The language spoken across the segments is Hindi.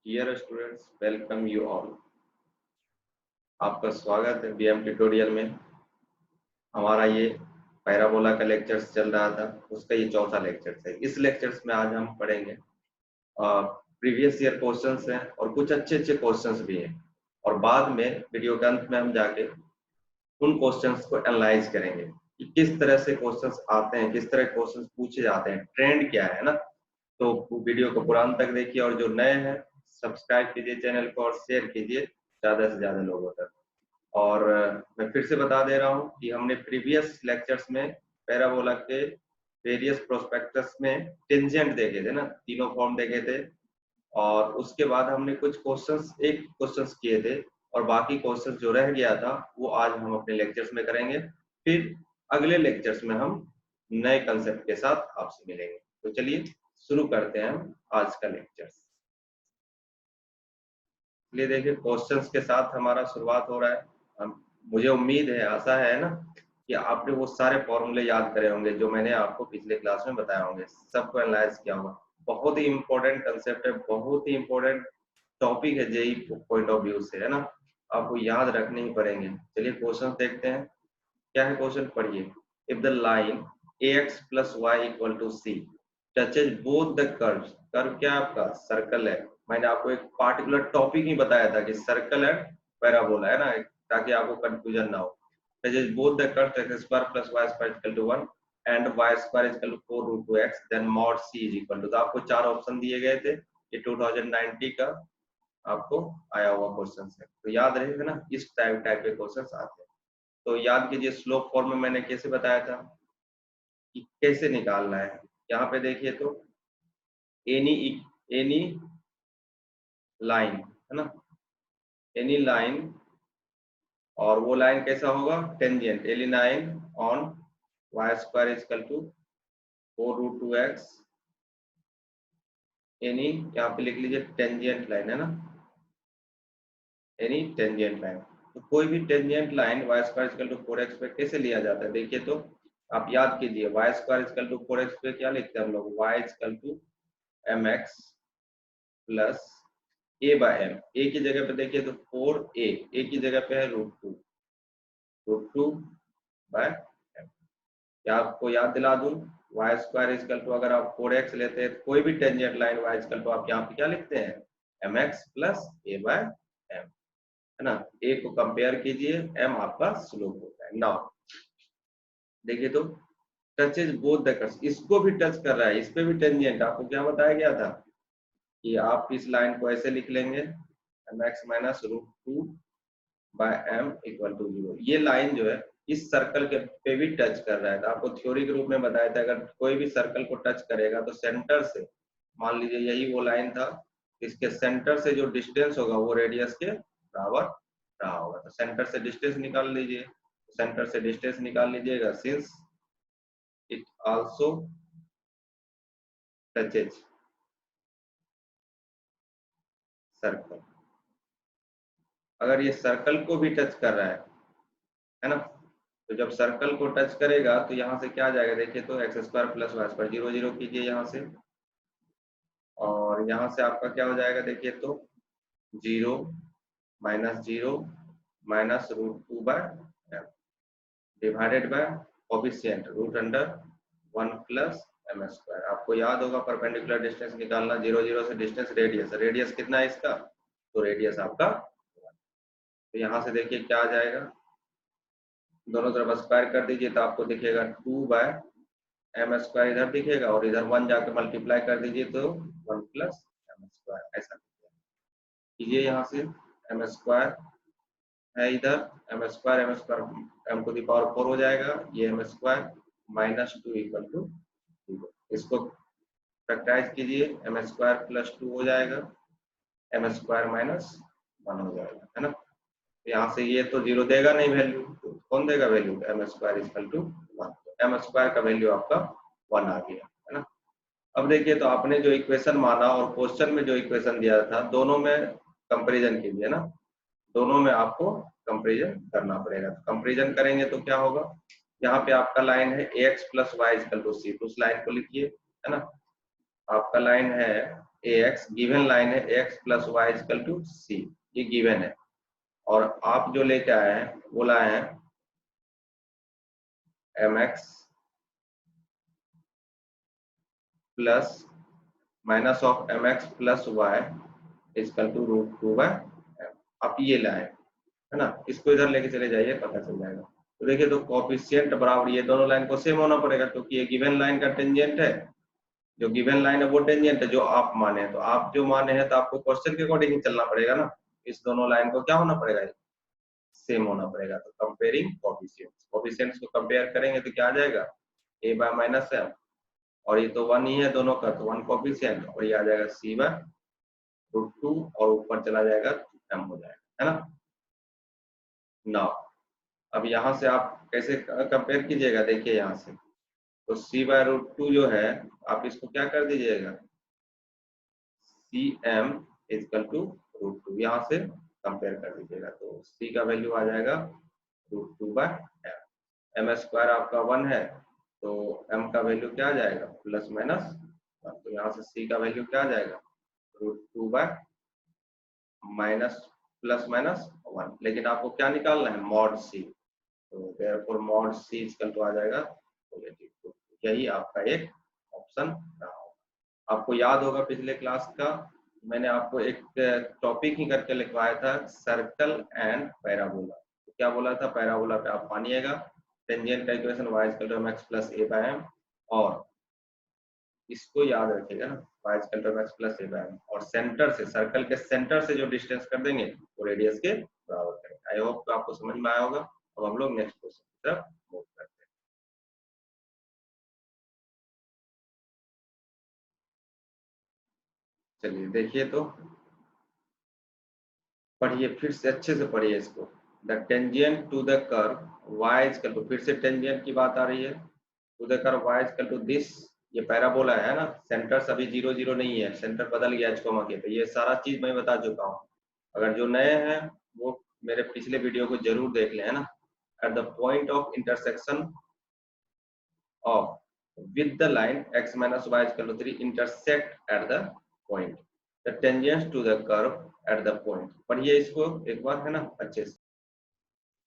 Dear students, welcome you all. आपका स्वागत है बीएम ट्यूटोरियल में। हमारा ये पैराबोला का लेक्चर्स चल रहा था, उसका ये चौथा लेक्चर है। इस लेक्चर्स में आज हम पढ़ेंगे प्रीवियस ईयर क्वेश्चंस हैं और कुछ अच्छे अच्छे क्वेश्चंस भी हैं, और बाद में वीडियो के अंत में हम जाके उन क्वेश्चंस को एनालाइज करेंगे कि किस तरह से क्वेश्चंस आते हैं, किस तरह क्वेश्चंस पूछे जाते हैं, ट्रेंड क्या है ना। तो वीडियो को पूरा अंत तक देखिए, और जो नए हैं सब्सक्राइब कीजिए चैनल को और शेयर कीजिए ज्यादा से ज्यादा लोगों तक। और मैं फिर से बता दे रहा हूँ कि हमने प्रीवियस लेक्चर्स में पैराबोला के वेरियस प्रोस्पेक्टस में टेंजेंट देखे थे ना, तीनों फॉर्म देखे थे, और उसके बाद हमने कुछ एक क्वेश्चंस किए थे, और बाकी क्वेश्चंस जो रह गया था वो आज हम अपने लेक्चर्स में करेंगे। फिर अगले लेक्चर्स में हम नए कंसेप्ट के साथ आपसे मिलेंगे। तो चलिए शुरू करते हैं हम आज का लेक्चर्स। चलिए देखिए, क्वेश्चंस के साथ हमारा शुरुआत हो रहा है। मुझे उम्मीद है, आशा है ना, कि आपने वो सारे फॉर्मूले याद करे होंगे जो मैंने आपको पिछले क्लास में बताया होंगे, सबको एनालाइज किया होगा। बहुत ही इंपॉर्टेंट कंसेप्ट है, बहुत ही इंपॉर्टेंट टॉपिक है जेई पॉइंट ऑफ व्यू से, है ना। आपको याद रखने ही पड़ेंगे। चलिए क्वेश्चन देखते हैं। क्या है क्वेश्चन, पढ़िए। If the line ax plus y equal to c touches both the curves, curve क्या आपका सर्कल है। मैंने आपको एक पार्टिकुलर टॉपिक ही बताया था कि सर्कल एंड पैराबोला, है ना, ताकि आपको कंफ्यूजन ना हो। Touches both the curves x square plus y square is equal to 1 and y square is equal to 4 root 2x then mod c is equal to, तो आपको चार ऑप्शन दिए गए थे। ये 2019 का आपको आया हुआ क्वेश्चन है, तो याद रहेगा ना, इस टाइप के क्वेश्चन आते हैं। तो याद कीजिए, स्लोप फॉर्म में मैंने कैसे बताया था कि कैसे निकालना है। यहाँ पे देखिए तो एनी लाइन, है ना, एनी लाइन, और वो लाइन कैसा होगा, tangent. Any line on Y square is equal to 4 root 2x। Any, यहाँ पे लिख लीजिए टेंजेंट लाइन, है ना, एनी टेंजेंट लाइन। तो कोई भी tangent line Y square is equal to 4x पे कैसे लिया जाता है, देखिए तो आप याद कीजिए। Y square is equal to 4x पे क्या लिखते हैं हम लोग, Y is equal to mx plus a by m। a की जगह पे देखिए तो 4a, a की जगह पे है रूट टू बाय m। क्या आपको याद दिला दूं, वाई स्क्वायर इजकल टू, अगर आप 4x लेते हैं कोई भी tangent line Y is equal to, आप यहाँ पे क्या लिखते हैं, mx plus a by m, है ना। a को कंपेयर कीजिए, m आपका स्लोप होता है। नाउ देखिए तो टचेज बोथ द कर्व्स, इसको भी टच कर रहा है, इस पे भी टेंजेंट। आपको क्या बताया गया था कि आप इस लाइन को ऐसे लिख लेंगे, mx minus root two by m equal to 0। ये लाइन जो है इस सर्कल के पे भी टच कर रहा है। तो आपको थ्योरी के रूप में बताया था, अगर कोई भी सर्कल को टच करेगा तो सेंटर से, मान लीजिए यही वो लाइन था, इसके सेंटर से जो डिस्टेंस होगा वो रेडियस के बराबर रहा होगा। तो सेंटर से डिस्टेंस निकाल लीजिए, सेंटर से डिस्टेंस निकाल लीजिएगा, since it also touches circle. अगर ये सर्कल को भी टच कर रहा है ना, तो जब सर्कल को टच करेगा तो यहाँ से क्या आ जाएगा, देखिए तो x square plus Y square, 0 0 कीजिए यहाँ से, और यहाँ से आपका क्या हो जाएगा, देखिए तो 0 minus root two by m divided by coefficient root under 1 plus m square. आपको याद होगा परपेंडिकुलर डिस्टेंस निकालना, 0 0 से डिस्टेंस रेडियस, रेडियस कितना है इसका, तो रेडियस आपका, तो यहाँ से देखिए क्या आ जाएगा, दोनों तरफ स्क्वायर कर दीजिए तो आपको दिखेगा 2 बाय m स्क्वायर इधर दिखेगा, और इधर 1 जाके मल्टीप्लाई कर दीजिए तो 1 प्लस m स्क्वायर, ऐसा कीजिए। यहाँ से m स्क्वायर है इधर, m square m to the power 4 हो जाएगा, ये m square minus 2 equal to 0। इसको फैक्टराइज कीजिए, m स्क्वायर प्लस 2 हो जाएगा, m स्क्वायर माइनस 1 हो जाएगा, है ना। यहाँ से ये तो 0 देगा नहीं वैल्यू, तो कौन देगा value, m square equal to 1। m square का वैल्यू आपका 1 आ गया, है ना। अब देखिए तो आपने जो इक्वेशन माना और क्वेश्चन में जो इक्वेशन दिया था, दोनों में कंपैरिजन कीजिए ना, दोनों में आपको कंपैरिजन करना पड़ेगा। तो कंपैरिजन करेंगे तो क्या होगा, यहाँ पे आपका लाइन है ax plus y equal to c, तो उस लाइन को लिखिए, है ना। आपका लाइन है ए एक्स गिवन लाइन है x plus Y is equal to c, ये गिवन है। और आप जो लेके आए हैं वो लाए हैं M x plus minus of M x plus Y is equal to root two by M. आप ये लाए है ना, इसको इधर लेके चले जाइए, पता चल जाएगा। तो देखिए, तो कोफिशिएंट बराबर ये दोनों लाइन को सेम होना पड़ेगा, क्योंकि ये गिवन लाइन का टेंजेंट है, जो गिवन लाइन है वो टेंजेंट है जो आप माने हैं। तो आप जो माने हैं तो आपको क्वेश्चन के अकॉर्डिंग ही चलना पड़ेगा ना। इस दोनों लाइन को क्या होना पड़ेगा, सेम होना पड़ेगा। तो कंपेयरिंग कोफिशिएंट्स, कोफिशिएंट्स को कंपेयर करेंगे तो क्या आ जाएगा, ए बाय माइनस एम, और ये तो 1 ही है दोनों का, तो 1 कोफिशिएंट, और ये आ जाएगा सी बाय रूट टू, और ऊपर चला जाएगा एम हो जाएगा, है ना। नाउ अब यहाँ से आप कैसे कंपेयर कीजिएगा, देखिए यहाँ से, तो सी बाय रूट टू जो है, आप इसको क्या कर दीजिएगा, see M is equal to root two, यहाँ से कंपेयर कर दीजिएगा। तो सी का वैल्यू आ जाएगा root two by M, M square आपका 1 है, तो एम का वैल्यू क्या आ जाएगा, प्लस माइनस 1, तो यहाँ से सी का वैल्यू क्या आ जाएगा, root two by minus plus minus 1। लेकिन आपको क्या निकालना है, मॉड सी, तो therefore mod c equal to आ जाएगा पॉजिटिव। तो यही आपका एक ऑप्शन रहा होगा। आपको याद होगा पिछले क्लास का मैंने आपको एक टॉपिक ही करके लिखवाया था, सर्कल एंड पैराबोला। तो क्या बोला था, पैराबोला पे आप मानिएगा टेंजेंट का equation y equal to mx plus a by m, और इसको याद रखिएगा ना, y equal to mx plus a by m, और सेंटर से, सर्कल के सेंटर से जो डिस्टेंस कर देंगे वो रेडियस के बराबर करेंगे। आई होप आपको समझ में आया होगा। अब हम लोग नेक्स्ट क्वेश्चन की तरफ मूव करते हैं। चलिए देखिए, तो पढ़िए फिर से, अच्छे से पढ़िए इसको। The tangent to the curve y equal to, फिर से टेंजेंट की बात आ रही है, to the curve y equal to this, ये पैराबोला है ना, सेंटर अभी 0 0 नहीं है, सेंटर बदल गया h कोमा के, तो ये सारा चीज मैं बता चुका हूँ। अगर जो नए हैं वो मेरे पिछले वीडियो को जरूर देख लें, है ना। Eight the point of intersection of with the line x minus y is equal to 3 intersect at the point, the tangents to the curve at the point। पढ़िए इसको एक बार, है ना, अच्छे से।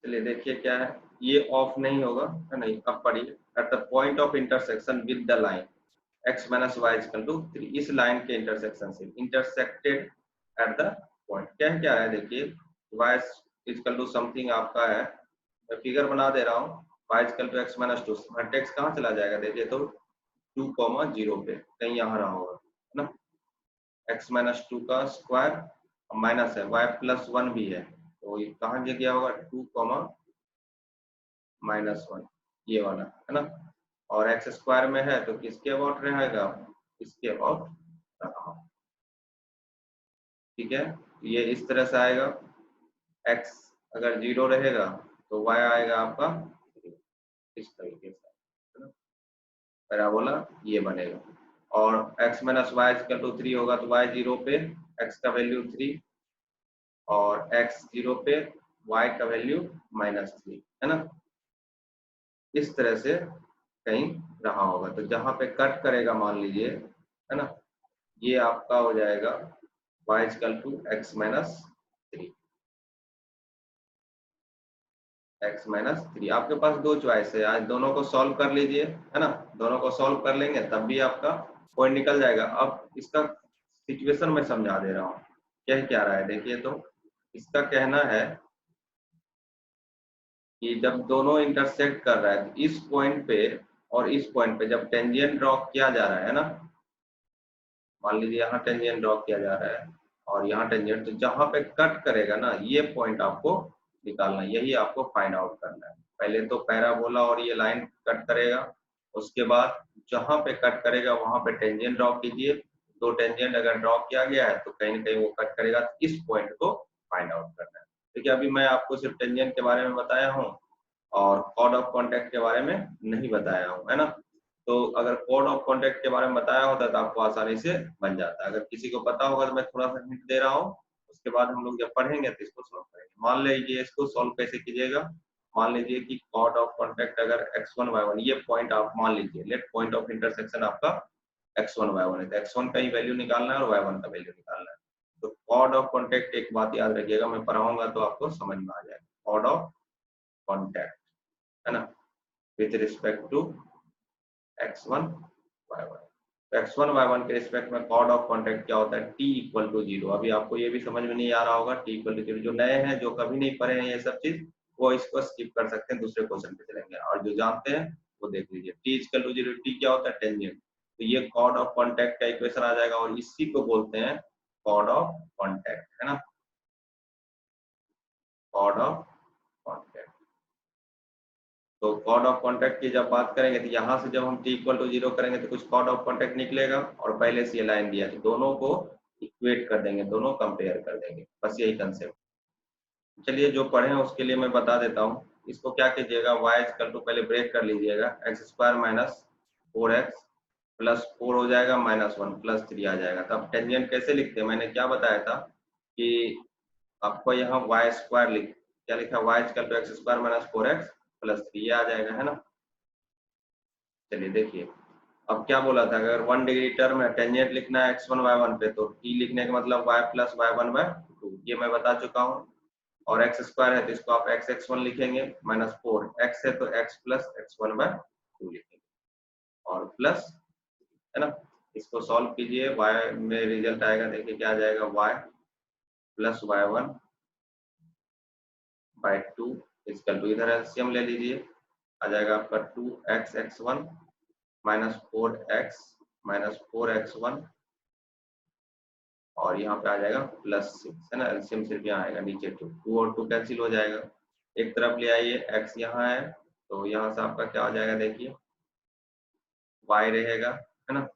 चलिए देखिए क्या है, ये ऑफ नहीं होगा, है नहीं, अब पढ़िए। At the point of intersection with the line x minus y equal to 3, इस लाइन के इंटरसेक्शन से, इंटरसेक्टेड एट द पॉइंट, क्या है देखिए, y इक्वल टू समथिंग आपका है, मैं फिगर बना दे रहा हूँ, y equal to x minus 2, vertex कहाँ चला जाएगा देखिए, तो 2,0 पे कहीं यहाँ रहा होगा, है ना। x माइनस 2 का स्क्वायर माइनस है, y प्लस 1 भी है, तो ये कहाँ गया होगा, 2, माइनस 1, ये वाला, है ना। और x स्क्वायर में है तो किसके अबाउट रहेगा, इसके अबाउट रहा, ठीक है। ये इस तरह से आएगा, x अगर 0 रहेगा तो y आएगा आपका इस तरीके से, है ना, पैराबोला ये बनेगा। और x minus y equal to 3 होगा तो y 0 पे x का वैल्यू 3, और x 0 पे y का वैल्यू माइनस 3, है ना। इस तरह से कहीं रहा होगा, तो जहां पे कट करेगा मान लीजिए, है ना, ये आपका हो जाएगा y equal to x minus 3, x minus 3। आपके पास दो चॉइस है, आज दोनों को सॉल्व कर लीजिए, है ना, दोनों को सॉल्व कर लेंगे तब भी आपका पॉइंट निकल जाएगा। अब इसका सिचुएशन मैं समझा दे रहा हूँ, क्या रहा है देखिए, तो इसका कहना है कि जब दोनों इंटरसेक्ट कर रहा है, तो इस पॉइंट पे और इस पॉइंट पे जब टेंजेंट ड्रॉ किया जा रहा है ना, मान लीजिए यहाँ टेंजेंट ड्रॉ किया जा रहा है और यहाँ टेंजेंट, तो जहां पे कट करेगा ना, ये पॉइंट आपको निकालना है, यही आपको फाइंड आउट करना है। पहले तो पैराबोला और ये लाइन कट करेगा, उसके बाद जहां पे कट करेगा वहां पे टेंजेंट ड्रॉ कीजिए। दो टेंजेंट अगर ड्रॉ किया गया है तो कहीं ना कहीं वो कट करेगा, तो इस पॉइंट को फाइंड आउट करना है। देखिए अभी मैं आपको सिर्फ टेंजेंट के बारे में बताया हूँ और कॉर्ड ऑफ कॉन्टेक्ट के बारे में नहीं बताया हूँ, है ना। तो अगर कोड ऑफ कॉन्टेक्ट के बारे में बताया होता तो आपको आसानी से बन जाता। अगर किसी को पता होगा तो मैं थोड़ा सा हिंट दे रहा हूँ, उसके बाद हम लोग जब पढ़ेंगे तो इसको सॉल्व करेंगे। मान लीजिए इसको सॉल्व कैसे कीजिएगा, मान लीजिए कि कॉर्ड ऑफ कॉन्टेक्ट अगर x1 y1, ये पॉइंट आप मान लीजिए, लेट पॉइंट ऑफ इंटरसेक्शन आपका x1 y1 है, तो x1 का ही वैल्यू निकालना है और y1 का वैल्यू निकालना है। तो कॉर्ड ऑफ कॉन्टेक्ट एक बात याद रखिएगा, मैं पढ़ाऊंगा तो आपको समझ में आ जाएगा। कॉर्ड ऑफ कॉन्टेक्ट है ना, with respect to x1 y1। x1 y1 के रिस्पेक्ट में कॉर्ड ऑफ कॉन्टेक्ट क्या होता है, t इक्वल टू 0। अभी आपको ये भी समझ में नहीं आ रहा होगा, t इक्वल टू 0। जो नए हैं, जो कभी नहीं पढ़े हैं ये सब चीज, वो इसको स्किप कर सकते हैं, दूसरे क्वेश्चन पे चलेंगे। और जो जानते हैं वो देख लीजिए। t इक्वल टू 0, t क्या होता है, टेंजेंट। तो ये कॉर्ड ऑफ कॉन्टेक्ट का इक्वेशन आ जाएगा और इसी को बोलते हैं कॉर्ड ऑफ कॉन्टेक्ट, है ना, कॉर्ड ऑफ कॉन्टेक्ट। तो कॉर्ड ऑफ कॉन्टेक्ट की जब बात करेंगे तो यहाँ से जब हम t इक्वल टू 0 करेंगे तो कुछ कॉर्ड ऑफ कॉन्टेक्ट निकलेगा और पहले से ये लाइन दिया, तो दोनों को इक्वेट कर देंगे, दोनों कंपेयर कर देंगे, बस यही कंसेप्ट। चलिए जो पढ़े हैं उसके लिए मैं बता देता हूँ। इसको क्या कीजिएगा, y इक्वल टू पहले ब्रेक कर लीजिएगा, x square minus 4x plus 4 हो जाएगा, -1 प्लस 3 आ जाएगा। तब टेंजेंट कैसे लिखते हैं, मैंने क्या बताया था कि आपको यहाँ वाई स्क्वायर क्या लिखा, y equal to x square minus 4x plus 3 आ जाएगा, है ना। चलिए देखिए, अब क्या बोला था, अगर 1 डिग्री टर्म है, टेंजेंट लिखना है x1 y1 पे, तो t लिखने का मतलब y प्लस y1/2, ये मैं बता चुका हूँ। और एक्स स्क्वायर है तो इसको आप एक्स x1 लिखेंगे, -4 x है तो x प्लस x1/2 लिखेंगे और प्लस, है ना। इसको सॉल्व कीजिए, y में रिजल्ट आएगा, देखिए क्या आ जाएगा, y plus y1/2 equal to, इधर एलसीएम ले लीजिए, आ जाएगा आपका 2x x1 -4x और यहाँ पे आ जाएगा +6, है ना। एलसीएम सिर्फ यहाँ आएगा, नीचे 2 और 2 कैंसिल हो जाएगा, एक तरफ ले आइए, x यहाँ है तो यहाँ से आपका क्या हो जाएगा, देखिए y रहेगा, है ना।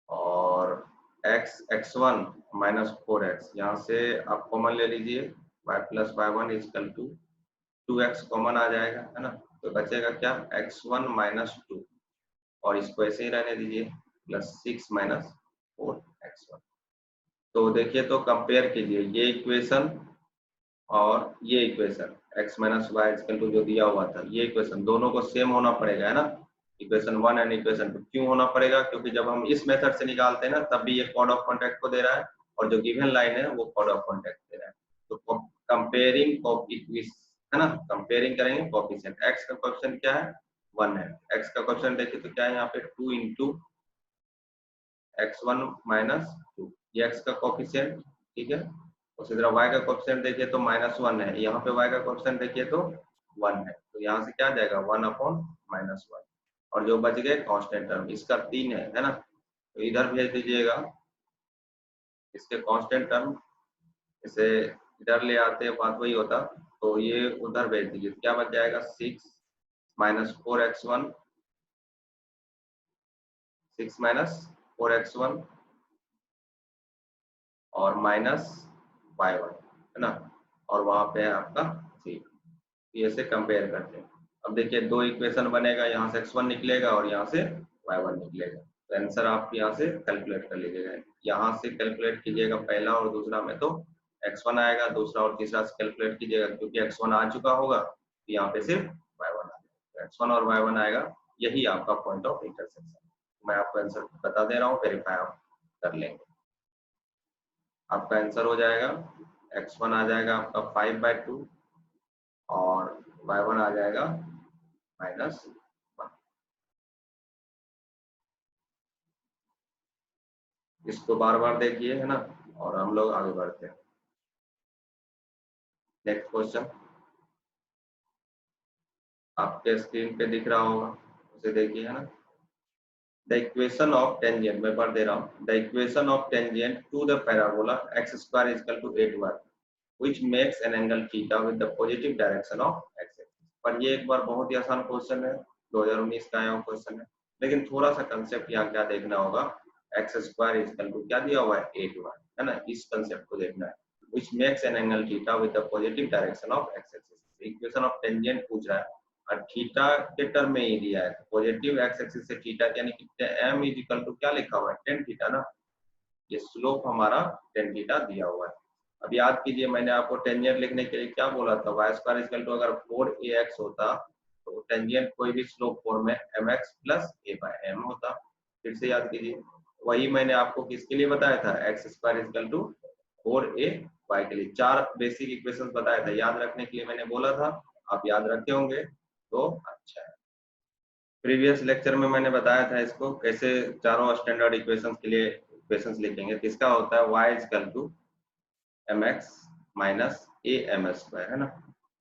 और x1 -4x यहाँ से आप कॉमन ले लीजिए, y plus y1 equal to 2x common आ जाएगा, है ना। तो बचेगा क्या, x1 -2 और इसको ऐसे ही रहने दीजिए, +6 -4x1। तो देखिए, तो कंपेयर कीजिए ये इक्वेशन और ये equation, x minus y equal to जो दिया हुआ था, ये इक्वेशन दोनों को सेम होना पड़ेगा, है ना। इक्वेशन 1 एंड इक्वेशन 2 क्यों होना पड़ेगा, क्योंकि जब हम इस मेथड से निकालते हैं ना, तब भी ये कॉर्ड ऑफ कॉन्टेक्ट को दे रहा है और जो गिवन लाइन है वो कॉर्ड ऑफ कॉन्टेक्ट दे रहा है। तो कंपेयरिंग है ना, कंपेयरिंग करेंगे कोएफिशिएंट। x का कोएफिशिएंट क्या है, 1 है। x का कोएफिशिएंट देखिए तो क्या है, यहाँ पे 2 इंटू x1 -2, ये x का कोएफिशिएंट, ठीक है। उसी तरह y का कोएफिशिएंट देखिए तो -1 है, यहाँ पे y का कोएफिशिएंट देखिए तो 1 है, तो यहाँ से क्या आ जाएगा, 1/-1 और जो बच गए कांस्टेंट टर्म, इसका 3 है ना, तो इधर भेज दीजिएगा इसके कांस्टेंट टर्म, इसे इधर ले आते हैं, बात वही होता, तो ये उधर भेज दीजिए, क्या बच जाएगा, 6 -4x1 6 -4x1 और -y1, है ना, और वहां पे है आपका 3। ये से कंपेयर करते हैं। अब देखिए दो इक्वेशन बनेगा, यहाँ से x1 निकलेगा और यहाँ से y1 निकलेगा, तो आंसर आप यहाँ से कैलकुलेट कर लीजिएगा। यहाँ से कैलकुलेट कीजिएगा पहला और दूसरा में तो x1 आएगा, दूसरा और तीसरा से कैलकुलेट कीजिएगा, क्योंकि x1 आ चुका होगा तो यहाँ पे सिर्फ y1 आ जाएगा, x1 और y1 आएगा, यही आपका पॉइंट ऑफ इंटरसेक्शन। मैं आपको आंसर बता दे रहा हूँ, वेरीफाई आप कर लेंगे। आपका आंसर हो जाएगा, x1 आ जाएगा आपका 5/2 और y1 आ जाएगा -1। इसको बार बार देखिए, है ना, और हम लोग आगे बढ़ते हैं। नेक्स्ट क्वेश्चन आपके स्क्रीन पे दिख रहा होगा, उसे देखिए, है ना। द इक्वेशन ऑफ टेंजेंट, मैं पढ़ दे रहा हूँ, the equation of tangent to the parabola x square equal to 8y which makes an angle theta with the positive direction of x axis। पर ये एक बार बहुत ही आसान क्वेश्चन है, 2019 का आया हुआ क्वेश्चन है, लेकिन थोड़ा सा कंसेप्ट यहाँ क्या देखना होगा, एक्स स्क्वायर इक्वल टू क्या दिया हुआ है, 8y, है ना, इस कंसेप्ट को देखना है, which makes an angle theta with the positive direction of x axis। Equation of tangent पूछ रहा है और थीटा के टर्म में ही दिया है, तो पॉजिटिव एक्स एक्सिस से थीटा यानी कि m इज इक्वल टू क्या लिखा हुआ है, tan थीटा ना, ये स्लोप हमारा tan थीटा दिया हुआ है। अब याद कीजिए मैंने आपको टेंजेंट लिखने के लिए क्या बोला था, y स्क्वायर इक्वल टू अगर 4ax होता तो टेंजेंट कोई भी स्लोप फॉर्म में mx प्लस a/m होता, फिर से याद कीजिए, वही मैंने आपको किसके लिए बताया था, x square equal to 4ay के लिए 4 बेसिक इक्वेशन बताया था, याद रखने के लिए मैंने बोला था, आप याद रखे होंगे तो अच्छा है। प्रीवियस लेक्चर में मैंने बताया था इसको कैसे चारों स्टैंडर्ड इक्वेशंस के लिए इक्वेशंस लिखेंगे। किसका होता है y equal to mx minus a m square, है ना।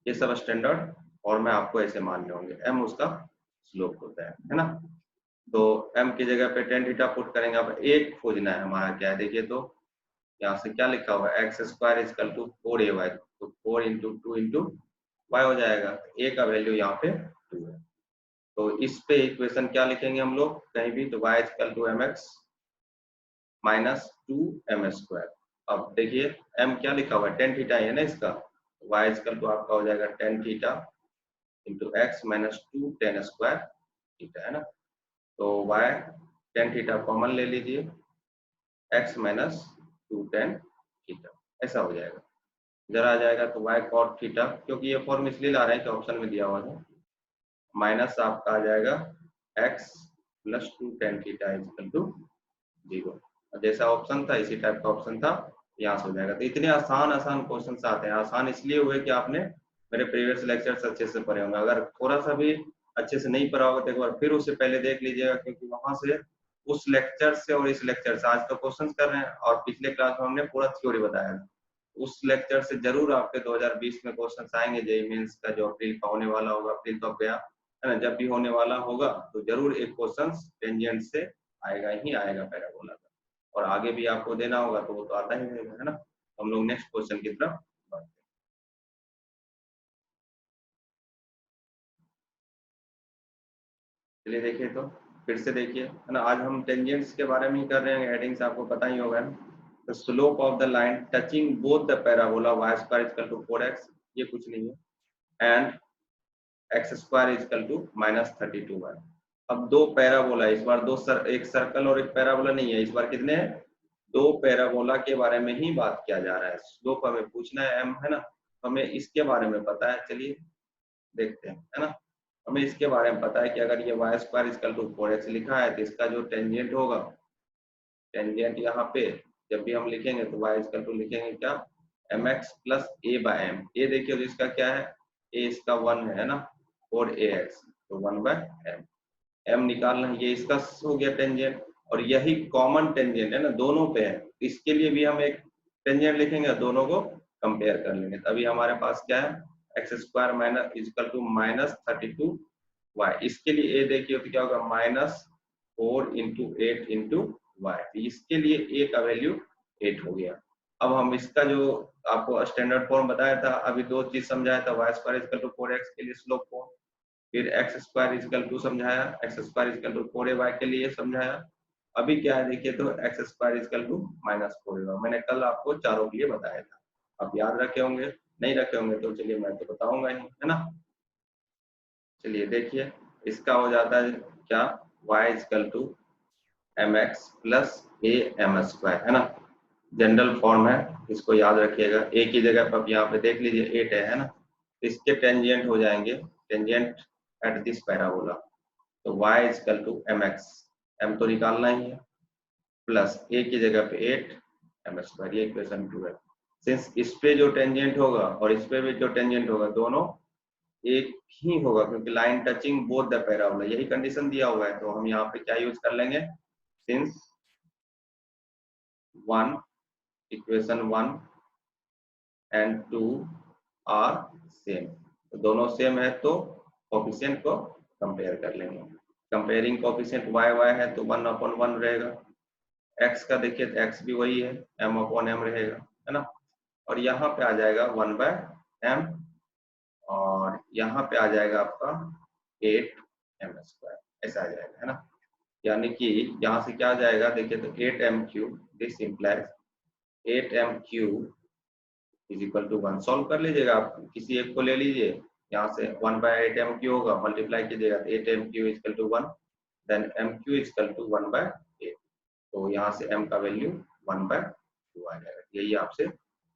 ये सब स्टैंडर्ड फॉर्म में आपको ऐसे मानने होंगे। m उसका स्लोप होता है ना। तो m की जगह पे टेन थीटा पुट करेंगे। अब एक खोजना है हमारा, क्या है देखिए, तो यहाँ से क्या लिखा हुआ है, x square equal to 4ay, तो 4 इंटू 2 इंटू वाई हो जाएगा। ए का वैल्यू यहाँ पे 2 है, तो इस पे इक्वेशन क्या लिखेंगे हम लोग कहीं भी, तो y equal to m x minus 2m square. अब देखिए m क्या लिखा हुआ है, टेन थीटा है ना इसका, y इक्वल टू आपका हो जाएगा tan theta into x minus 2 ten square theta, है ना। तो y टेन थीटा कॉमन ले लीजिए, x माइनस 2 टेन थीटा ऐसा हो जाएगा। इधर आ जाएगा तो y cot थीटा, क्योंकि ये फॉर्म इसलिए ला रहे हैं कि ऑप्शन में दिया हुआ था, माइनस आपका आ जाएगा x plus 2 tan theta equal to 0। जैसा ऑप्शन था इसी टाइप का ऑप्शन था, यहाँ से हो जाएगा। तो इतने आसान आसान क्वेश्चन आते हैं। आसान इसलिए हुए कि आपने मेरे प्रीवियस लेक्चर्स अच्छे से पढ़े होंगे। अगर थोड़ा सा भी अच्छे से नहीं पढ़ा होगा तो एक बार फिर उससे पहले देख लीजिएगा, क्योंकि वहां से उस लेक्चर से और इस लेक्चर से आज का क्वेश्चन कर रहे हैं, और पिछले क्लास में हमने पूरा थ्योरी बताया था। उस लेक्चर से जरूर आपके 2020 में क्वेश्चन आएंगे। जेईई मेंस का जो अप्रैल का होने वाला होगा, अप्रैल तो गया है ना, जब भी होने वाला होगा तो जरूर एक क्वेश्चन टेंजेंट से आएगा ही आएगा पैराबोला का, और आगे भी आपको देना होगा तो वो तो आता ही रहेगा, है ना। हम लोग नेक्स्ट क्वेश्चन की तरफ बढ़ते हैं। चलिए देखिए, तो फिर से देखिए, है ना, आज हम टेंजेंट्स के बारे में ही कर रहे हैं। हेडिंग्स आपको पता ही होगा ना। The slope of the line touching both the parabola y square equal to 4x, ये कुछ नहीं है, and x square equal to minus 32y। अब दो पैराबोला, इस बार एक सर्कल और एक पैराबोला नहीं है, इस बार कितने हैं, दो पैराबोला के बारे में ही बात किया जा रहा है। स्लोप हमें पूछना है m, है ना, हमें इसके बारे में पता है। चलिए देखते हैं, है ना। हमें इसके बारे में पता है कि अगर ये y square equal to 4x लिखा है तो इसका जो टेंजेंट होगा, टेंजेंट यहाँ पे जब भी हम लिखेंगे तो y इक्वल टू लिखेंगे क्या, mx plus a by m। ये देखिए तो इसका क्या है, a इसका 1 है ना, और ax तो 1 बाय m। m निकालना है, ये इसका हो गया टेंजेंट, और यही कॉमन टेंजेंट है ना, दोनों पे है। इसके लिए भी हम एक टेंजेंट लिखेंगे, दोनों को कंपेयर कर लेंगे। तभी हमारे पास क्या है, x square minus equal to minus 32y। इसके लिए a देखिए तो क्या होगा, माइनस 4 इंटू 8 इंटू वाई। इसके लिए a का वैल्यू 8 हो गया। अब हम इसका जो आपको स्टैंडर्ड फॉर्म बताया था, अभी दो चीज समझाया था, Y square equal to 4x के लिए स्लोप फॉर्म, फिर एक्स स्क्वायर इक्वल टू समझाया, x square equal to 4ay के लिए समझाया। अभी क्या है देखिए, तो x square equal to minus 4ay मैंने कल आपको चारों के लिए बताया था। आप याद रखे होंगे, नहीं रखे होंगे तो चलिए मैं तो बताऊंगा ही, है ना। चलिए देखिए, इसका हो जाता है क्या, y equal to m x plus a m square, है ना। जनरल फॉर्म है, इसको याद रखिएगा। ए की जगह पर यहाँ पे देख लीजिए 8 है ना, इसके टेंजेंट हो जाएंगे, टेंजेंट एट दिस पैराबोला, तो y equal to m x, m तो निकालना ही है, प्लस ए की जगह पे 8 एम स्क्वायर, ये इक्वेशन 2 है। सिंस इस पे जो टेंजेंट होगा और इस पे भी जो टेंजेंट होगा दोनों एक ही होगा, क्योंकि line touching both the parabola, यही कंडीशन दिया हुआ है। तो हम यहाँ पे क्या यूज कर लेंगे, since 1 equation 1 and 2 are same, तो दोनों सेम है तो कोफिशिएंट को कंपेयर कर लेंगे। कंपेयरिंग कोफिशिएंट y y है तो 1/1 रहेगा। x का देखिए तो x भी वही है, m/m रहेगा, है ना। और यहाँ पे आ जाएगा 1/m, और यहाँ पे आ जाएगा आपका 8m स्क्वायर, ऐसा आ जाएगा, है ना। यानी कि यहाँ से क्या आ जाएगा देखिए, तो 8m3, this implies 8m3 is equal to 1। Solve कर लीजिएगा आप, किसी एक को ले लीजिए, यहाँ से 1/8m3 होगा, मल्टीप्लाई कीजिएगा तो 8m3 equal to 1, then m3 equal to 1/8, तो यहाँ से m का वैल्यू 1/2 आ जाएगा। यही आपसे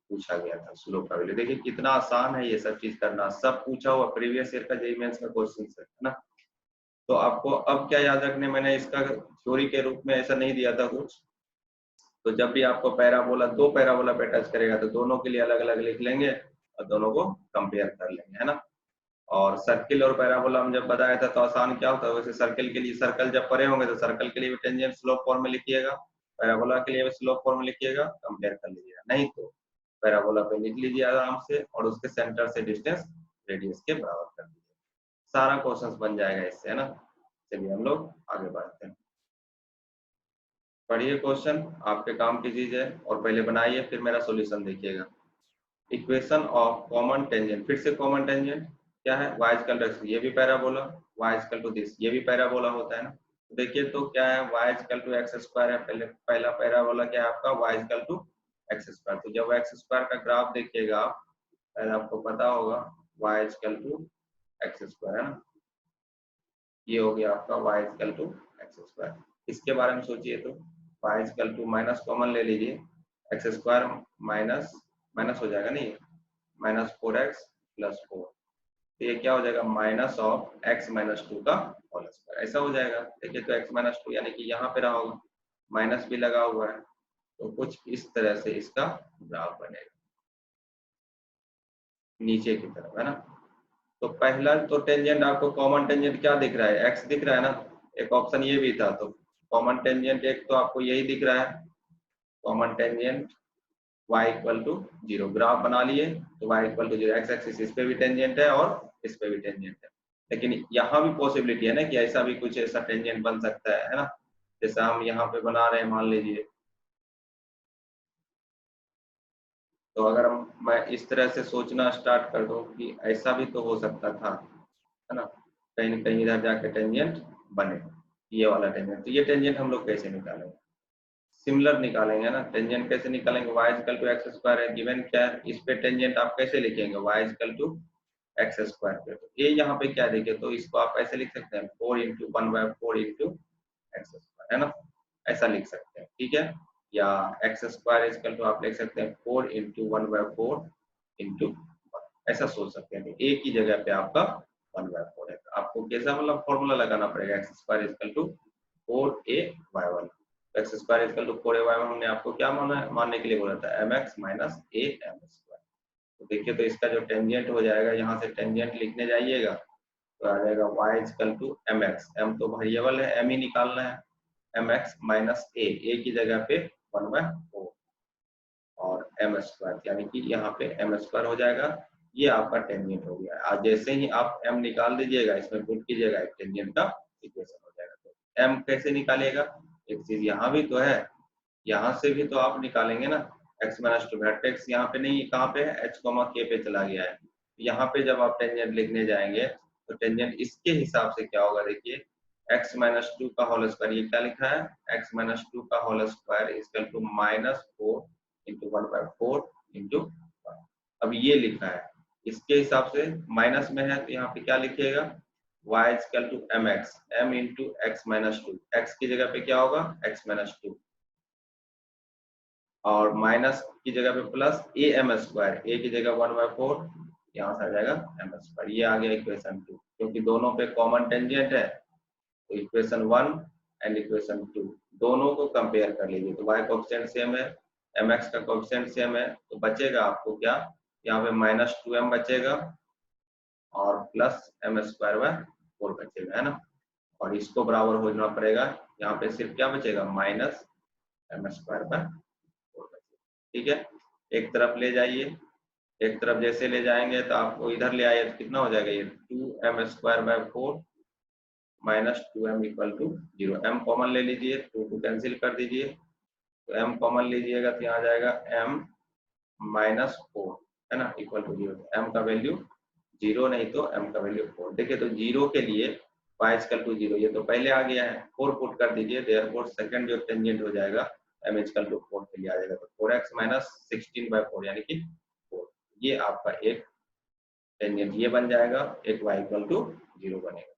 पूछा गया था स्लोप का वैल्यू। देखिए कितना आसान है ये सब चीज करना, सब पूछा हुआ प्रीवियस ईयर का जेईई मेंस का क्वेश्चन है ना। तो आपको अब क्या याद रखने, मैंने इसका थ्योरी के रूप में ऐसा नहीं दिया था कुछ, तो जब भी आपको पैराबोला, दो पैराबोला पे टच करेगा तो दोनों के लिए अलग अलग लिख लेंगे और दोनों को कंपेयर कर लेंगे, है ना। और सर्किल और पैराबोला हम जब बताया था तो आसान क्या होता है, वैसे सर्किल के लिए, सर्कल जब परे होंगे तो सर्कल के लिए भी टेंजेंट स्लोप फॉर्म में लिखिएगा, पैराबोला के लिए भी स्लोप फॉर्म में लिखिएगा, कंपेयर कर लीजिएगा। नहीं तो पैराबोला पे लिख लीजिए आराम से और उसके सेंटर से डिस्टेंस रेडियस के बराबर कर दीजिए, सारा क्वेश्चन बन जाएगा इससे, है ना। चलिए हम लोग आगे बढ़ते हैं। पढ़िए क्वेश्चन, आपके काम की चीज है, और पहले बनाइए फिर मेरा सॉल्यूशन देखिएगा। इक्वेशन ऑफ कॉमन टेंजेंट, फिर से कॉमन टेंजेंट क्या है, y इक्वल टू, ये भी parabola, y equal to this, ये भी पैराबोला होता है ना। तो देखिए तो क्या है, y equal to x square है, पहले पहला पैराबोला क्या है आपका, y equal to x square. तो जब एक्स स्क्वायर का ग्राफ देखिएगा आप, पहले आपको पता होगा y equal to x square, है ना, ये हो गया आपका y equal to x square. इसके बारे में सोचिए तो y equal to minus common ले लीजिए, एक्स स्क्वायर माइनस माइनस हो जाएगा नहीं, माइनस 4x प्लस 4, तो ये क्या हो जाएगा, माइनस ऑफ x माइनस 2 का होल स्क्वायर, ऐसा हो जाएगा। देखिए तो x माइनस 2 यानी कि यहाँ पे रहा होगा, माइनस भी लगा हुआ है, तो कुछ इस तरह से इसका ग्राफ बनेगा नीचे की तरफ, है ना। तो पहला तो टेंजेंट आपको कॉमन टेंजेंट क्या दिख रहा है, x दिख रहा है ना, एक ऑप्शन ये भी था, तो कॉमन टेंजेंट एक तो आपको यही दिख रहा है, common tangent y equal to 0, graph बना लिए तो y equal to 0, x axis इस पे भी टेंजेंट है और इस पे भी टेंजेंट है, लेकिन यहाँ भी पॉसिबिलिटी है ना कि ऐसा भी कुछ ऐसा टेंजेंट बन सकता है ना, जैसा हम यहाँ पे बना रहे हैं मान लीजिए। तो अगर मैं इस तरह से सोचना स्टार्ट कर दूं कि ऐसा भी तो हो सकता था, है ना, कहीं न कहीं इधर जाके टेंजेंट बने, ये वाला टेंजेंट, तो ये टेंजेंट हम लोग कैसे निकालेंगे, सिमिलर निकालेंगे ना। टेंजेंट कैसे निकालेंगे, y equal to x square है गिवन, क्या है इस पे टेंजेंट आप कैसे लिखेंगे, y equal to x square पे, तो ये यहाँ पे क्या देखिए, तो इसको आप ऐसे लिख सकते हैं 4 इंटू 1/4 इंटू एक्स स्क्वायर, है ना, ऐसा लिख सकते हैं, ठीक है। या एक्स स्क्वायर इक्वल टू आप लिख सकते हैं 4 इंटू 1/4 इंटू, ऐसा सोच सकते हैं। तो एक ही जगह पे आपका 1/4 है, आपको कैसा मतलब फॉर्मूला लगाना पड़ेगा, x square equal to 4a/1, x square equal to 4a/1 हमने आपको क्या मानने के लिए बोला था, mx minus a m square. तो देखिए तो इसका जो टेंजेंट हो जाएगा, यहाँ से टेंजेंट लिखने जाइएगा तो आ जाएगा y equal to mx, m तो वेरिएबल है, m ही निकालना है, mx माइनस a की जगह पे 1/4 और m स्क्वायर, यानी कि यहाँ पे m स्क्वायर हो जाएगा, ये आपका टेंजेंट हो गया। आज जैसे ही आप m निकाल दीजिएगा, इसमें पुट कीजिएगा, एक टेंजेंट का इक्वेशन हो जाएगा। तो m कैसे निकालिएगा, एक चीज यहाँ भी तो है, यहाँ से भी तो आप निकालेंगे ना, x माइनस 2 वर्टेक्स यहाँ पे नहीं, कहाँ पे है, h k पे चला गया है, यहाँ पे जब आप टेंजेंट लिखने जाएंगे तो टेंजेंट इसके हिसाब से क्या होगा, देखिए x माइनस 2 का होल स्क्वायर, ये क्या लिखा है, x माइनस 2 का whole square equal to minus 4 into 1/4 into 1, अब ये लिखा है, इसके हिसाब से माइनस में है तो यहाँ पे क्या लिखिएगा, y equal to mx, m into x minus 2, x की जगह पे क्या होगा, x माइनस 2, और माइनस की जगह पे प्लस ए एम स्क्वायर, ए की जगह 1/4, यहाँ से आ जाएगा एम स्क्वायर, ये आ गया इक्वेशन 2, क्योंकि दोनों पे कॉमन टेंजेंट है, तो इक्वेशन 1 एंड इक्वेशन 2 दोनों को कंपेयर कर लीजिए, तो y कोएफिशिएंट सेम है, mx का कोएफिशिएंट सेम है, तो बचेगा आपको क्या, यहाँ पे माइनस 2m बचेगा और प्लस m स्क्वायर बाय 4 बचेगा, है ना, और इसको बराबर होना पड़ेगा, यहाँ पे सिर्फ क्या बचेगा, माइनस m स्क्वायर बाय 4 बचेगा, ठीक है। एक तरफ ले जाइए, एक तरफ जैसे ले जाएंगे तो आपको इधर ले आइए तो कितना हो जाएगा, ये 2m square by 4 minus 2m equal to 0, m common ले लीजिए, 2 कैंसिल कर दीजिए, तो m कॉमन लीजिएगा तो यहाँ आ जाएगा m माइनस 4, है ना, इक्वल टू 0, m का वैल्यू 0 नहीं तो m का वैल्यू 4, देखिए तो 0 के लिए y इक्वल टू 0, ये तो पहले आ गया है, 4 पुट कर दीजिए, देयरफॉर सेकंड जो टेंजेंट हो जाएगा m इक्वल टू 4 के लिए आ जाएगा, तो 4x माइनस 16/4 यानी कि 4, ये आपका एक टेंजेंट ये बन जाएगा, एक y इक्वल टू 0 बनेगा,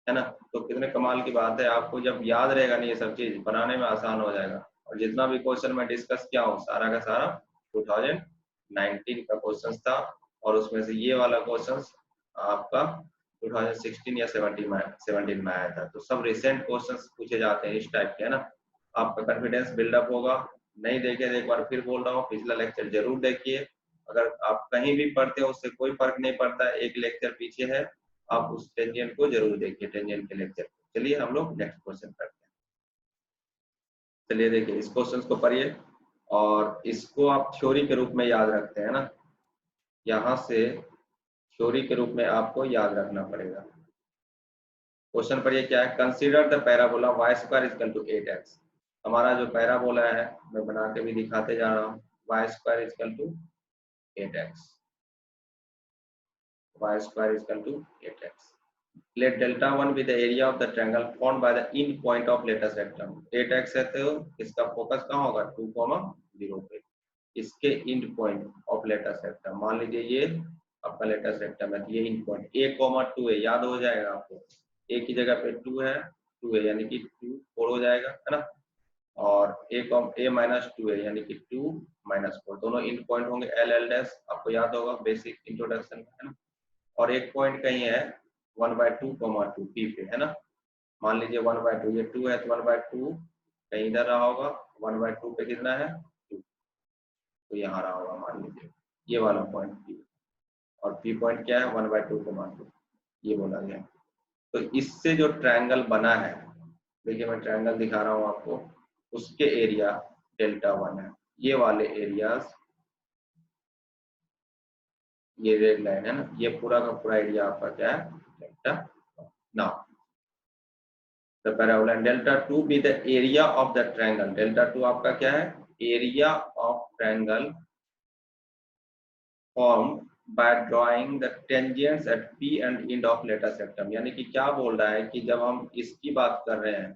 है ना। तो कितने कमाल की बात है, आपको जब याद रहेगा नहीं ये सब चीज बनाने में आसान हो जाएगा, और जितना भी क्वेश्चन मैं डिस्कस किया हूँ सारा का सारा 2019 का क्वेश्चन था, और उसमें से ये वाला क्वेश्चन आपका 2016 या 17 में आया था। तो सब रिसेंट क्वेश्चंस पूछे जाते हैं इस टाइप के, है ना। आपका कॉन्फिडेंस बिल्डअप होगा। नहीं देखे तो एक बार फिर बोल रहा हूँ, पिछला लेक्चर जरूर देखिए। अगर आप कहीं भी पढ़ते हो उससे कोई फर्क नहीं पड़ता, एक लेक्चर पीछे है, आप उस टेंजेंट को जरूर देखिए, टेंजेंट के लेक्चर। चलिए हम लोग नेक्स्ट क्वेश्चन करते हैं। चलिए देखिए, इस क्वेश्चन को पढ़िए और इसको आप थ्योरी के रूप में याद रखते हैं ना, यहाँ से थ्योरी के रूप में आपको याद रखना पड़ेगा। क्वेश्चन पढ़िए क्या है, consider the parabola y square is equal to 8x। हमारा जो पैराबोला है, मैं बना के भी दिखाते जा रहा हूँ, y square is equal to 8x, y square is equal to 8x। Let delta 1 be the area of the triangle formed by the end point of latest rectum। 8x है तो इसका फोकस कहाँ होगा, 2,0 पे, इसके end point of latus rectum. मान लीजिए ये आपका लेटेस्ट रेक्टम है, तो ये इंड पॉइंट a,2 है, याद हो जाएगा आपको, a की जगह पे 2 है, 2 है यानी कि 2 4 हो जाएगा, है ना। और a माइनस 2 है यानी कि 2 माइनस 4, दोनों इंड पॉइंट होंगे l डैश, आपको याद होगा बेसिक इंट्रोडक्शन, है ना। और एक पॉइंट कहीं है 1/2, 2 p पे, है ना। मान लीजिए 1/2, ये 2 है तो 1/2 कहीं इधर रहा होगा, 1/2 पे कितना है 2, तो यहाँ रहा होगा मान लीजिए ये वाला पॉइंट P, और P पॉइंट क्या है 1/2, ये बोला गया। तो इससे जो ट्रायंगल बना है, देखिए मैं ट्रायंगल दिखा रहा हूँ आपको, उसके एरिया डेल्टा 1 है। ये वाले एरियाज, ये रेड लाइन है ना, ये पूरा का पूरा एरिया आपका क्या है delta. Now the parabola and delta 2 be the area of the triangle। delta 2 आपका क्या है, area of triangle formed by drawing the tangents at P and end of latest rectum। यानी कि क्या बोल रहा है कि जब हम इसकी बात कर रहे हैं,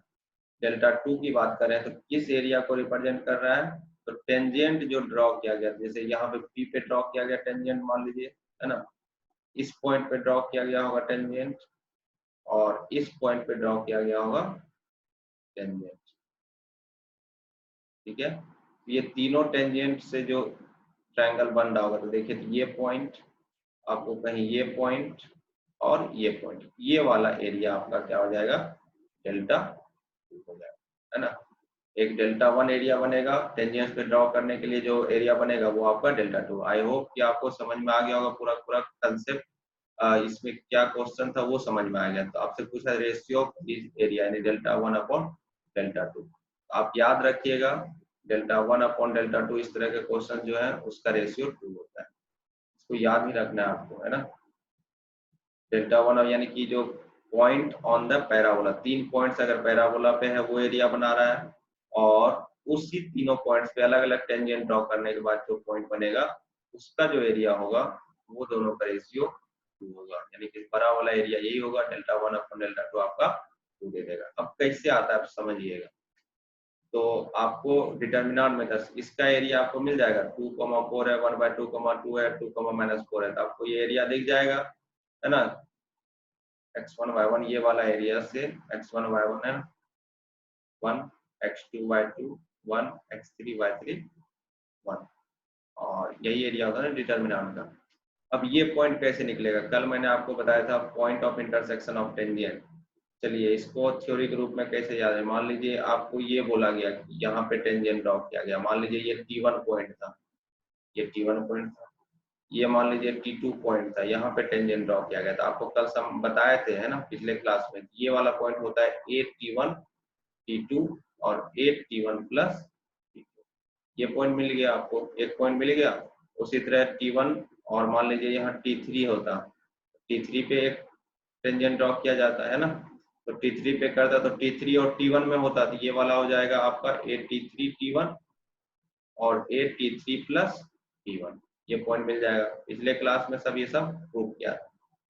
डेल्टा 2 की बात कर रहे हैं, तो किस एरिया को रिप्रेजेंट कर रहा है, तो टेंजेंट जो ड्रॉ किया गया, जैसे यहाँ पे P पे ड्रॉ किया गया टेंजेंट मान लीजिए, है ना, इस पॉइंट पे ड्रॉ किया गया होगा टेंजेंट, और इस पॉइंट पे ड्रॉ किया गया होगा टेंजेंट, ठीक है। ये तीनों टेंजेंट से जो ट्रायंगल बन रहा होगा, तो देखिए तो ये पॉइंट आपको कहीं, ये पॉइंट और ये पॉइंट, ये वाला एरिया आपका क्या हो जाएगा डेल्टा 2 हो जाएगा, है ना। एक डेल्टा 1 एरिया बनेगा, टेंजेंट्स पे ड्रॉ करने के लिए जो एरिया बनेगा वो आपका डेल्टा 2। आई होप कि आपको समझ में आ गया होगा पूरा पूरा कंसेप्ट। इसमें क्या क्वेश्चन था वो समझ में आ गया। तो आपसे पूछा रेशियो ऑफ दिस एरिया यानी डेल्टा 1 अपॉन डेल्टा 2। आप याद रखिएगा डेल्टा 1 अपॉन डेल्टा 2 इस तरह के क्वेश्चन जो है उसका रेशियो 2 होता है, इसको याद ही रखना है आपको, है ना। डेल्टा 1 यानी कि जो point on the parabola, 3 points अगर पैराबोला पे है वो एरिया बना रहा है, और उसी तीनों पॉइंट्स पे अलग अलग टेंजेंट ड्रॉ करने के बाद जो पॉइंट बनेगा उसका जो एरिया होगा वो दोनों का रेशियो 2 होगा, यानी कि बड़ा वाला एरिया यही होगा, डेल्टा 1 अपॉन डेल्टा 2 आपका 2 दे देगा। अब कैसे आता है आप समझिएगा। तो आपको डिटर्मिनेंट मेथड, इसका एरिया आपको मिल जाएगा 2,4 है, 1/2, 2 है, 2, -4 है, तो आपको ये एरिया दिख जाएगा, है ना। x1 y1 ये वाला एरिया से x1 y1 है 1, x2 y2 1, x3 y3 1, और यही एरिया होता है ना डिटर्मिनेंट का। अब ये पॉइंट कैसे निकलेगा, कल मैंने आपको बताया था point of intersection of tangent. चलिए इसको थ्योरी के रूप में कैसे याद है, मान लीजिए आपको ये बोला गया कि यहाँ पे टेंजेंट ड्रॉ किया गया, मान लीजिए ये T1 पॉइंट था, ये T1 पॉइंट था, ये मान लीजिए T2 पॉइंट था, यहाँ पे टेंजेंट ड्रॉ किया गया था। आपको कल हम बताए थे, है ना, पिछले क्लास में, ये वाला पॉइंट होता है 8T1 T2 और 8T1 प्लस T2। ये पॉइंट मिल गया आपको, एक पॉइंट मिल गया। उसी तरह T1 और मान लीजिए यहाँ T3 होता, T3 पे एक टेंजेंट ड्रॉ किया जाता है ना, तो T3 पे करता तो T3 और T1 में होता, तो ये वाला हो जाएगा आपका 8T3 T1 और 8T3 प्लस T1, ये पॉइंट मिल जाएगा। पिछले क्लास में सब ये सब प्रूव किया।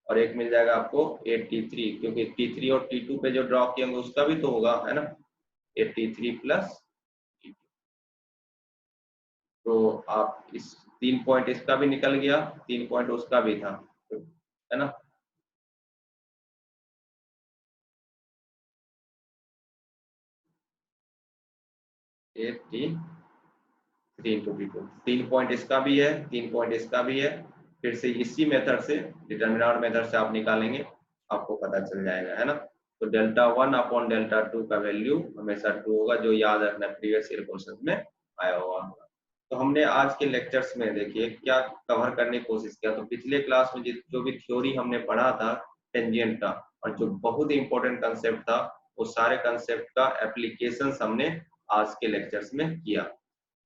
और एक मिल जाएगा आपको 8T3, क्योंकि T3 और T2 पे जो ड्रॉ किए होंगे उसका भी तो होगा, है ना, 8T3 प्लस T2। तो आप इस 3 पॉइंट इसका भी निकल गया, 3 पॉइंट उसका भी था, है ना। T3 into T2, 3 पॉइंट इसका भी है, 3 पॉइंट इसका भी है। फिर से इसी मेथड से डिटर्मिनेंट मेथड से आप निकालेंगे आपको पता चल जाएगा, है ना। तो डेल्टा 1 अपॉन डेल्टा 2 का वैल्यू हमेशा 2 होगा, जो याद रखना प्रीवियस ईयर क्वेश्चन में आया हुआ। तो हमने आज के लेक्चर्स में देखिए क्या कवर करने की कोशिश किया। तो पिछले क्लास में जो भी थ्योरी हमने पढ़ा था टेंजेंट का, और जो बहुत ही इंपॉर्टेंट कंसेप्ट था, वो सारे कंसेप्ट का एप्लीकेशन हमने आज के लेक्चर्स में किया।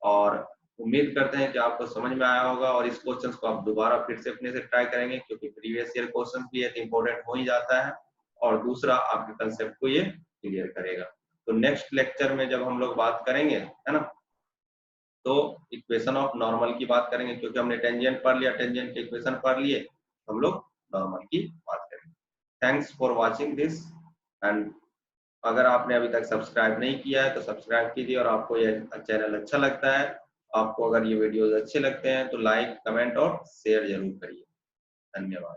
और उम्मीद करते हैं कि आपको समझ में आया होगा, और इस क्वेश्चन को आप दोबारा फिर से अपने से ट्राई करेंगे, क्योंकि प्रीवियस ईयर क्वेश्चन भी एक इंपॉर्टेंट हो ही जाता है, और दूसरा आपके कंसेप्ट को ये क्लियर करेगा। तो नेक्स्ट लेक्चर में जब हम लोग बात करेंगे, है ना, तो इक्वेशन ऑफ नॉर्मल की बात करेंगे, क्योंकि हमने टेंजेंट पढ़ लिया, टेंजेंट के इक्वेशन पढ़ लिए, हम लोग नॉर्मल की बात करेंगे। Thanks for watching this, and अगर आपने अभी तक सब्सक्राइब नहीं किया है तो सब्सक्राइब कीजिए, और आपको ये चैनल अच्छा लगता है, आपको अगर ये वीडियोस अच्छे लगते हैं तो लाइक, कमेंट और शेयर जरूर करिए। धन्यवाद।